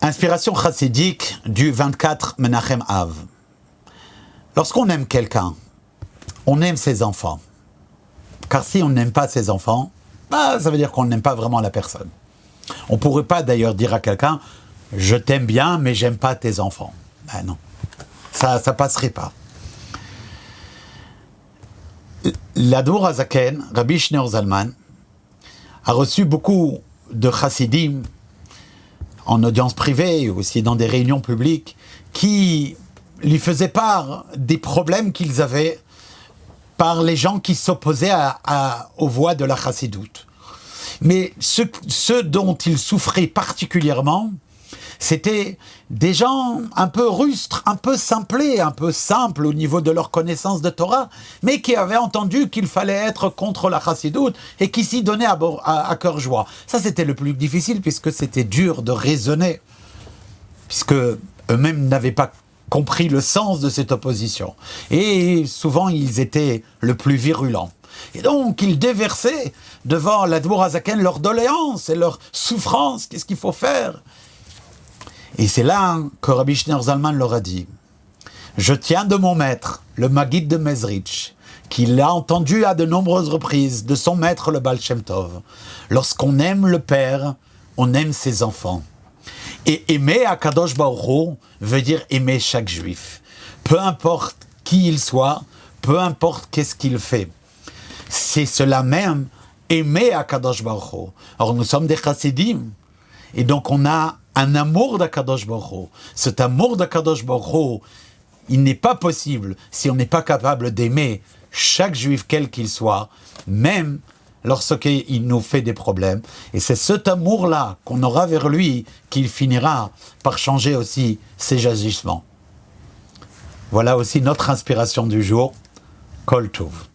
Inspiration chassidique du 24 Menachem Av. Lorsqu'on aime quelqu'un, on aime ses enfants. Car si on n'aime pas ses enfants, ça veut dire qu'on n'aime pas vraiment la personne. On ne pourrait pas d'ailleurs dire à quelqu'un « Je t'aime bien, mais j'aime pas tes enfants ». Ben non, ça passerait pas. L'Admour HaZaken, Rabbi Shneur Zalman, a reçu beaucoup de chassidim en audience privée, aussi dans des réunions publiques, qui lui faisaient part des problèmes qu'ils avaient par les gens qui s'opposaient aux voies de la chassidoute. Mais ce dont il souffrait particulièrement, c'était des gens un peu rustres, un peu simplés, un peu simples au niveau de leur connaissance de Torah, mais qui avaient entendu qu'il fallait être contre la chassidoute et qui s'y donnaient à cœur joie. Ça, c'était le plus difficile puisque c'était dur de raisonner, puisque eux-mêmes n'avaient pas compris le sens de cette opposition. Et souvent, ils étaient le plus virulents. Et donc, ils déversaient devant l'Admour HaZaken leurs doléances et leurs souffrances. Qu'est-ce qu'il faut faire ? Et c'est là que Rabbi Shneur Zalman leur a dit « Je tiens de mon maître, le Maguid de Mezrich, qu'il a entendu à de nombreuses reprises de son maître, le Baal Shem Tov. Lorsqu'on aime le père, on aime ses enfants. Et aimer Akadosh Baruch Hu veut dire aimer chaque juif. Peu importe qui il soit, peu importe qu'est-ce qu'il fait. C'est cela même, aimer Akadosh Baruch Hu. Or, nous sommes des chassidim. Et donc, on a un amour d'Akadosh Baruch Hu. Cet amour d'Akadosh Baruch Hu, il n'est pas possible si on n'est pas capable d'aimer chaque juif, quel qu'il soit, même lorsqu'il nous fait des problèmes. Et c'est cet amour-là qu'on aura vers lui qu'il finira par changer aussi ses agissements. Voilà aussi notre inspiration du jour. Kol Tov.